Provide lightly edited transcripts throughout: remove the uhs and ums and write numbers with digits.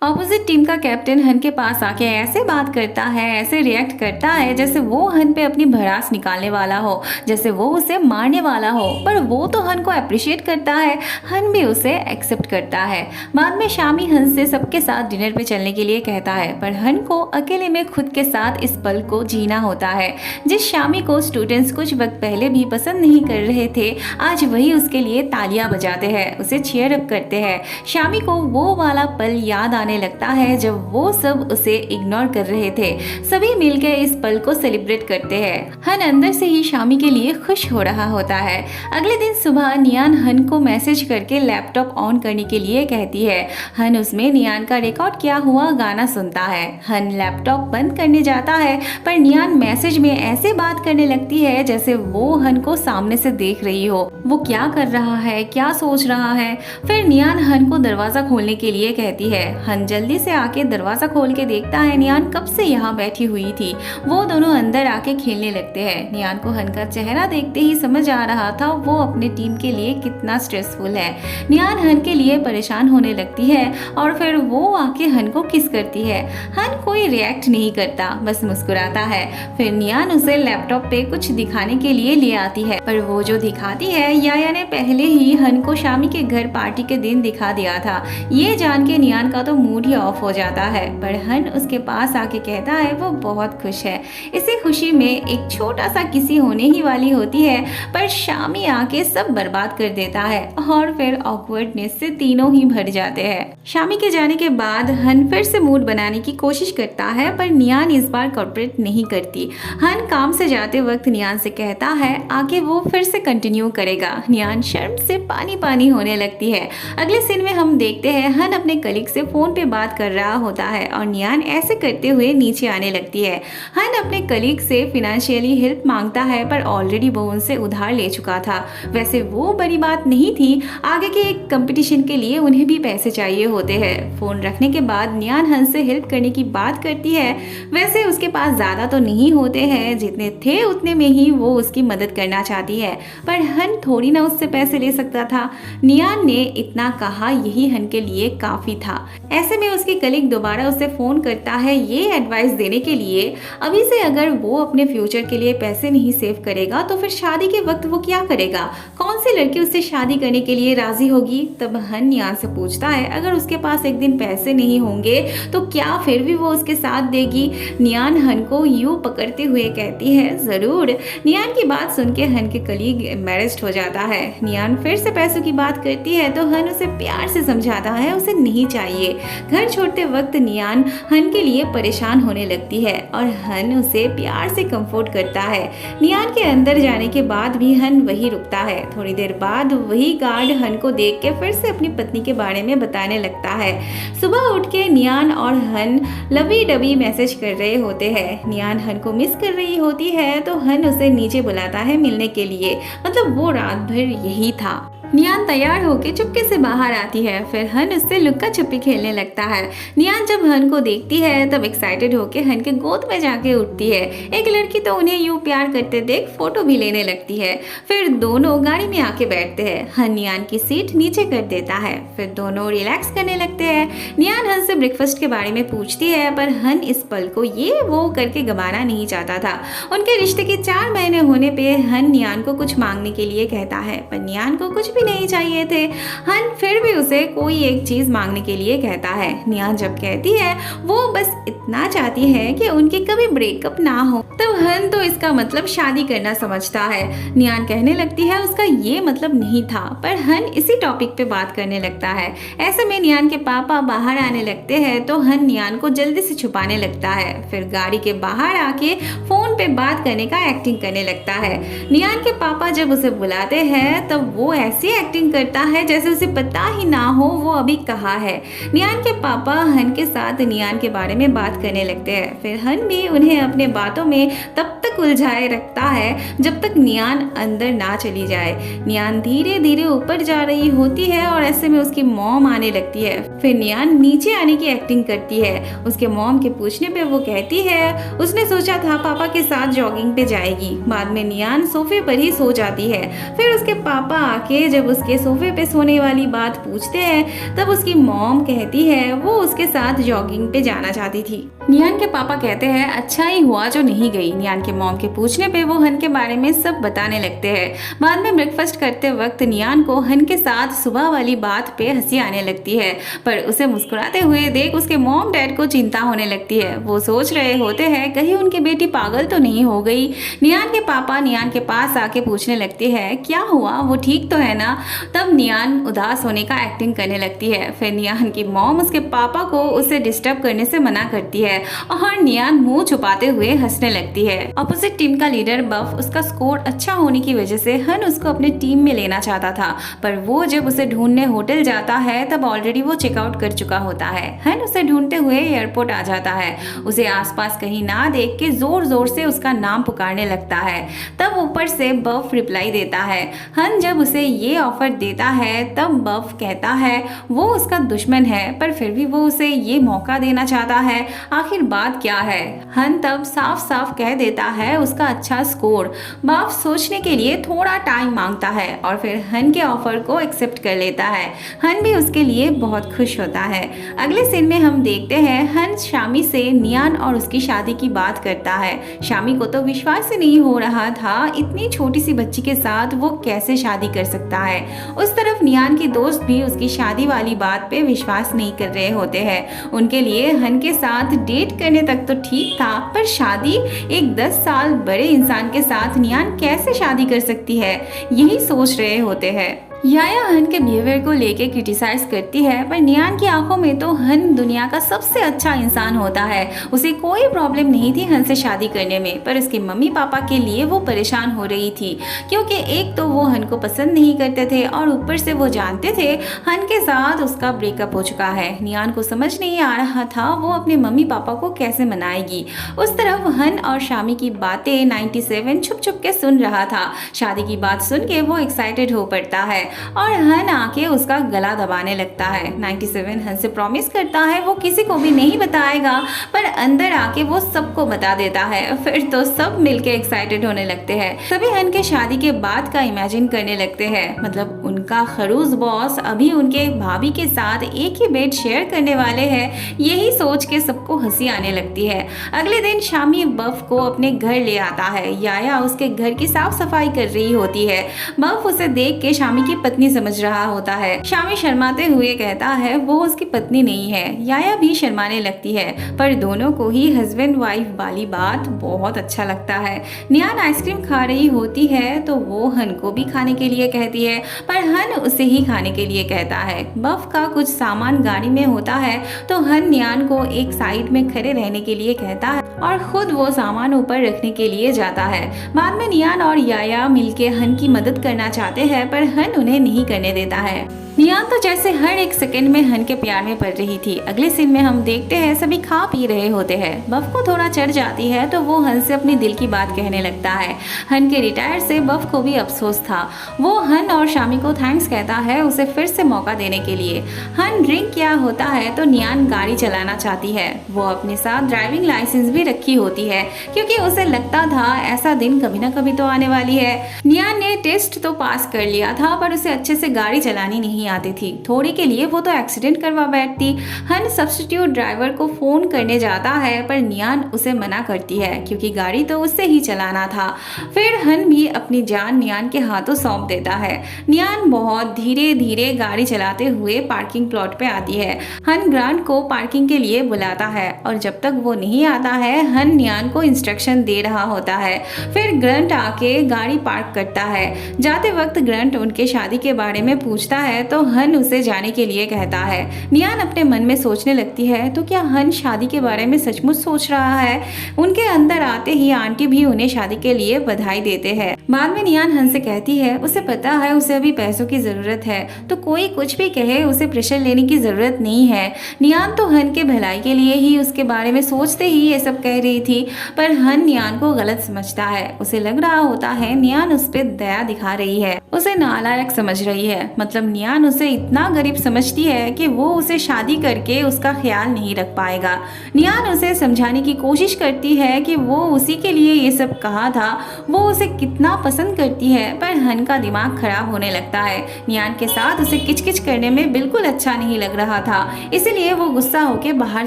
Opposite team का captain हन के पास आके ऐसे बात करता है, ऐसे रिएक्ट करता है जैसे वो हन पे अपनी भड़ास निकालने वाला हो, जैसे वो उसे मारने वाला हो। पर वो तो हन को अप्रिशिएट करता है, हन भी उसे एक्सेप्ट करता है। बाद में शामी हन से सबके साथ डिनर पे चलने के लिए कहता है, पर हन को अकेले में खुद के साथ इस पल को जीना होता है। जिस शामी को स्टूडेंट्स कुछ वक्त पहले भी पसंद नहीं कर रहे थे, आज वही उसके लिए तालियां बजाते हैं, उसे चीयर अप करते हैं। शामी को वो वाला पल याद आने लगता है जब वो सब उसे इग्नोर कर रहे थे। सभी मिलकर इस पल को सेलिब्रेट करते हैं। हन अंदर से ही शामी के लिए खुश हो रहा होता है। अगले दिन सुबह नियान हन को मैसेज करके लैपटॉप ऑन करने के लिए कहती है। हन उसमें नियान का रिकॉर्ड किया हुआ गाना सुनता है। हन लैपटॉप बंद करने जाता है, पर नियान मैसेज में ऐसे बात करने लगती है जैसे वो हन को सामने से देख रही हो। वो क्या कर रहा है, क्या सोच रहा है। फिर नियान हन को दरवाजा खोलने के लिए कहती है। हन जल्दी से आके दरवाजा खोल के देखता है नियान कब से यहाँ बैठी हुई थी। वो दोनों अंदर आके खेलने लगते हैं। नियान को हन का चेहरा देखते ही समझ आ रहा था वो अपने टीम के लिए कितना स्ट्रेसफुल है। नियान हन के लिए परेशान होने लगती है और फिर वो आके हन को किस करती है। हन कोई रिएक्ट नहीं करता, बस मुस्कुराता है। फिर नियान उसे लैपटॉप पे कुछ दिखाने के लिए ले आती है, पर वो जो दिखाती है याया ने पहले ही हन को शामी के घर पार्टी के दिन दिखा दिया था। ये जान के नियान का तो मूड ही ऑफ हो जाता है, पर हन उसके पास आके कहता है वो बहुत खुश है। इसी खुशी में एक छोटा सा किसी होने ही वाली होती है, पर शामी आके सब बर्बाद कर देता है और फिर ऑकवर्डनेस से तीनों ही भर जाते हैं। शामी के जाने के बाद हन फिर से मूड बनाने की कोशिश करता है, पर नियान इस बार कॉर्पोरेट नहीं करती। हन काम से जाते वक्त नियान से कहता है आगे वो फिर से कंटिन्यू करेगा। नियान शर्म से पानी पानी होने लगती है। अगले सीन में हम देखते हैं हन अपने कलीग से फोन पे बात कर रहा होता है और नियान ऐसे करते हुए नीचे आने लगती है। हन अपने कलीग से फिनेंशियली हेल्प मांगता है, पर ऑलरेडी वो उनसे उधार ले चुका था। वैसे वो बड़ी बात नहीं थी, आगे के एक कंपटीशन के लिए उन्हें भी पैसे चाहिए होते हैं। फोन रखने के बाद नियान हन से हेल्प करने की बात करती है। वैसे उसके पास ज्यादा तो नहीं होते हैं, जितने थे उतने में ही वो उसकी मदद करना चाहती है, पर हन थोड़ी ना उससे पैसे ले सकता था। नियान ने इतना कहा, यही हन के लिए काफी था। ऐसे में उसकी कलीग दोबारा उसे फोन करता है ये एडवाइस देने के लिए, अभी से अगर वो अपने फ्यूचर के लिए पैसे नहीं सेव करेगा तो फिर शादी के वक्त वो क्या करेगा, कौन सी लड़की उससे शादी करने के लिए राजी होगी। तब हन नियान से पूछता है अगर उसके पास एक दिन पैसे नहीं होंगे तो क्या फिर भी वो उसके साथ देगी। नियान हन को यूं पकड़ते हुए कहती है जरूर। नियान की बात सुन के हन के कलीग एम्बैरेस्ड हो जाता है। नियान फिर से पैसों की बात करती है तो हन उसे प्यार से समझाता है उसे नहीं चाहिए। घर छोड़ते वक्त नियान हन के लिए परेशान होने लगती है और हन उसे प्यार से कंफर्ट करता है। नियान के अंदर जाने के बाद भी हन वही रुकता है। थोड़ी देर बाद वही गार्ड हन को देख के फिर से अपनी पत्नी के बारे में बताने लगता है। सुबह उठ के नियान और हन लवी डबी मैसेज कर रहे होते हैं। नियान हन को मिस कर रही होती है तो हन उसे नीचे बुलाता है मिलने के लिए, मतलब वो रात भर यही था। नियान तैयार होकर चुपके से बाहर आती है, फिर हन उससे लुक्का छुपी खेलने लगता है। नियान जब हन को देखती है तब एक्साइटेड होकर हन के गोद में जाके उठती है। एक लड़की तो उन्हें यूं प्यार करते देख फोटो भी लेने लगती है। फिर दोनों गाड़ी में आके बैठते हैं। हन नियान की सीट नीचे कर देता है, फिर दोनों रिलैक्स करने लगते हैं। नियान हन से ब्रेकफास्ट के बारे में पूछती है, पर हन इस पल को ये वो करके गंवाना नहीं चाहता था। उनके रिश्ते के 4 महीने होने पे हन नियान को कुछ मांगने के लिए कहता है, पर नियान को कुछ भी नहीं चाहिए थे। हन फिर भी उसे कोई एक चीज मांगने के लिए कहता है। नियान जब कहती है वो बस इतना चाहती है कि उनके कभी ब्रेकअप ना हो, तब हन तो इसका मतलब शादी करना समझता है। नियान कहने लगती है उसका ये मतलब नहीं था, पर हन इसी टॉपिक पे बात करने लगता है। ऐसे में नियान के पापा बाहर आने लगते हैं तो हन नियान को जल्दी से छुपाने लगता है। फिर गाड़ी के बाहर आके फोन पे बात करने का एक्टिंग करने लगता है। नियान के पापा जब उसे बुलाते हैं तब वो ऐसी एक्टिंग करता है जैसे उसे पता ही ना हो वो अभी कहाँ है। नियान के पापा हन के साथ नियान के बारे में बात करने लगते हैं। फिर हन भी उन्हें अपने बातों में तब तक उलझाए रखता है जब तक नियान अंदर ना चली जाए। नियान धीरे धीरे ऊपर जा रही होती है और ऐसे में उसकी मॉम आने लगती है। फिर नियान नीचे आने की एक्टिंग करती है। उसके मॉम के पूछने पे वो कहती है उसने सोचा था पापा के साथ जॉगिंग पे जाएगी। बाद में नियान सोफे पर ही सो जाती है। फिर उसके पापा आके जब उसके सोफे पे सोने वाली बात पूछते हैं तब उसकी मॉम कहती है वो उसके साथ जॉगिंग पे जाना चाहती थी। नियान के पापा कहते हैं अच्छा ही हुआ जो नहीं गई। नियान के मॉम के पूछने पे वो हन के बारे में सब बताने लगते हैं। बाद में ब्रेकफास्ट करते वक्त नियान को हन के साथ सुबह वाली बात पे हंसी आने लगती है, पर उसे मुस्कुराते हुए देख उसके मॉम डैड को चिंता होने लगती है। वो सोच रहे होते हैं कहीं उनकी बेटी पागल तो नहीं हो गई। नियान के पापा नियान के पास आके पूछने लगते हैं क्या हुआ, वो ठीक तो है ना। तब नियान उदास होने का एक्टिंग करने लगती है। फिर नियान की मॉम उसके पापा को उसे डिस्टर्ब करने से मना करती है और नियान मुंह छुपाते हुए हंसने लगती है। अपोजिट टीम का लीडर बफ उसका स्कोर अच्छा होने की वजह से हन उसको अपने टीम में लेना चाहता था, पर वो जब उसे ढूंढने होटल जाता है तब ऑलरेडी वो चेकआउट कर चुका होता है। हन उसे ढूंढते हुए एयरपोर्ट आ जाता है। उसे आसपास कहीं ना देख के जोर जोर से उसका नाम पुकारने लगता है। तब ऊपर से बफ रिप्लाई देता है। हन जब उसे ये ऑफर देता है तब बफ कहता है वो उसका दुश्मन है, पर फिर भी वो उसे ये मौका देना चाहता है। आखिर बात क्या है? हन तब साफ साफ कह देता है उसका अच्छा स्कोर। बफ सोचने के लिए थोड़ा टाइम मांगता है और फिर हन के ऑफर को एक्सेप्ट कर लेता है। हन भी उसके लिए बहुत खुश होता है। अगले सीन में हम देखते हैं हन शामी से नियान और उसकी शादी की बात करता है। शामी को तो विश्वास ही नहीं हो रहा था इतनी छोटी सी बच्ची के साथ वो कैसे शादी कर सकता है। उस तरफ नियान के दोस्त भी उसकी शादी वाली बात पे विश्वास नहीं कर रहे होते हैं। उनके लिए हन के साथ डेट करने तक तो ठीक था, पर शादी एक 10 साल बड़े इंसान के साथ नियान कैसे शादी कर सकती है, यही सोच रहे होते हैं। याया हन के बिहेवियर को लेके क्रिटिसाइज करती है, पर नियान की आंखों में तो हन दुनिया का सबसे अच्छा इंसान होता है। उसे कोई प्रॉब्लम नहीं थी हन से शादी करने में, पर उसके मम्मी पापा के लिए वो परेशान हो रही थी, क्योंकि एक तो वो हन को पसंद नहीं करते थे और ऊपर से वो जानते थे हन के साथ उसका ब्रेकअप हो चुका है। नियान को समझ नहीं आ रहा था वो अपने मम्मी पापा को कैसे मनाएगी। उस तरफ हन और शामी की बातें 97 छुप छुप के सुन रहा था। शादी की बात सुन के वो एक्साइटेड हो पड़ता है और हन आके उसका गला दबाने लगता है। 97 हन से प्रॉमिस करता है वो किसी को भी नहीं बताएगा, पर अंदर आके वो सबको बता देता है। फिर तो सब मिलके एक्साइटेड होने लगते हैं। सभी हन के शादी के बाद का इमेजिन करने लगते हैं, मतलब उनका खरूज बॉस अभी उनके भाभी के साथ एक ही बेड शेयर करने वाले हैं। यही सोच के सबको हंसी आने लगती है। अगले दिन शामी बफ को अपने घर ले आता है। याया उसके घर की साफ सफाई कर रही होती है। बफ उसे देख के शामी की पत्नी समझ रहा होता है। शामी शर्माते हुए कहता है वो उसकी पत्नी नहीं है। याया भी शर्माने लगती है, पर दोनों को ही हस्बैंड वाइफ वाली बात बहुत अच्छा लगता है। नियान आइसक्रीम खा रही होती है तो वो हन को भी खाने के लिए कहती है, पर हन उसे ही खाने के लिए कहता है। बफ का कुछ सामान गाड़ी में होता है तो हन नियान को एक साइड में खड़े रहने के लिए कहता है और खुद वो सामान ऊपर रखने के लिए जाता है। बाद में नियान और याया मिलके हन की मदद करना चाहते हैं, पर हन उन्हें नहीं करने देता है। नियान तो जैसे हर एक सेकंड में हन के प्यार में पड़ रही थी। अगले सीन में हम देखते हैं सभी खा पी रहे होते हैं। बफ को थोड़ा चढ़ जाती है तो वो हन से अपनी दिल की बात कहने लगता है। हन के रिटायर से बफ को भी अफसोस था। वो हन और शामी को थैंक्स कहता है उसे फिर से मौका देने के लिए। हन ड्रिंक किया होता है तो नियान गाड़ी चलाना चाहती है। वो अपने साथ ड्राइविंग लाइसेंस भी रखी होती है, क्योंकि उसे लगता था ऐसा दिन कभी ना कभी तो आने वाली है। नियान ने टेस्ट तो पास कर लिया था, पर उसे अच्छे से गाड़ी चलानी नहीं आती थी। थोड़ी के लिए वो तो एक्सीडेंट करवा बैठती। हन सब्स्टिट्यूट ड्राइवर को फोन करने जाता है, पर नियान उसे मना करती है, क्योंकि गाड़ी तो उससे ही चलाना था। फिर हन भी अपनी जान नियान के हाथों सौंप देता है। नियान बहुत धीरे धीरे गाड़ी चलाते हुए पार्किंग प्लॉट पे आती है। हन ग्रांट को पार्किंग के लिए बुलाता है और जब तक वो नहीं आता है हन नियान को इंस्ट्रक्शन दे रहा होता है। फिर ग्रंट आके गाड़ी पार्क करता है। जाते वक्त ग्रंट उनके शादी के बारे में पूछता है तो हन उसे जाने के लिए कहता है। नियान अपने मन में सोचने लगती है तो क्या हन शादी के बारे में सचमुच सोच रहा है। उनके अंदर आते ही आंटी भी उन्हें शादी के लिए बधाई देते हैं। बाद में नियान हन से कहती है उसे पता है उसे अभी पैसों की जरूरत है, तो कोई कुछ भी कहे उसे प्रेशर लेने की जरूरत नहीं है। नियान तो हन के भलाई के लिए ही उसके बारे में सोचते ही ये सब कह रही थी, पर हन नियान को गलत समझता है। उसे लग रहा होता है नियान उस पर दया दिखा रही है, उसे नालायक समझ रही है। मतलब नियान उसे इतना गरीब समझती है कि वो उसे शादी करके उसका ख्याल नहीं रख पाएगा। नियान उसे समझाने की कोशिश करती है कि वो उसी के लिए ये सब कहा था, वो उसे कितना पसंद करती है, पर हन का दिमाग खराब होने लगता है। नियान के साथ उसे किचकिच करने में बिल्कुल अच्छा नहीं लग रहा था, इसलिए वो गुस्सा होकर बाहर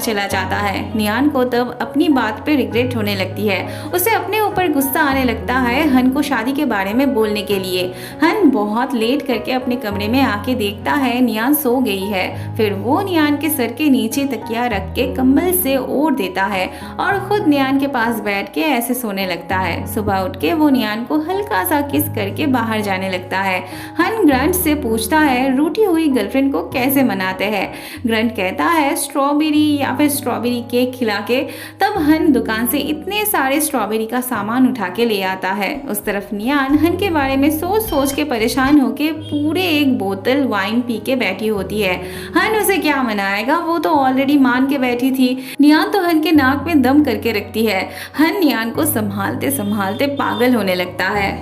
चला जाता है। नियान को तब अपनी बात पे रिग्रेट होने लगती है। उसे अपने ऊपर गुस्सा आने लगता है हन को शादी के बारे में बोलने के लिए। हन बहुत लेट करके अपने कमरे में आके देखता है नियान सो गई है। फिर वो नियान के सर के नीचे तकिया रख के कंबल से ओढ़ देता है और खुद नियान के पास बैठ के ऐसे सोने लगता है। सुबह उठ के वो नियान को हल्का सा किस करके बाहर जाने लगता है। हन ग्रंट से पूछता है रूठी हुई गर्लफ्रेंड को कैसे मनाते हैं। ग्रंट कहता है स्ट्रॉबेरी या फिर स्ट्रॉबेरी केक खिला के। तब हन दुकान से इतने सारे स्ट्रॉबेरी का सामान उठा के ले आता है। उस तरफ नियान हन के बारे में सोच सोच के परेशान होके पूरे एक बोतल वाइन पी के बैठी होती है। हन उसे क्या मनाएगा, वो तो ऑलरेडी मान के बैठी थी। नियान तो हन के नाक में दम करके रखती है। हन नियान को संभालते संभालते पागल होने लगता है।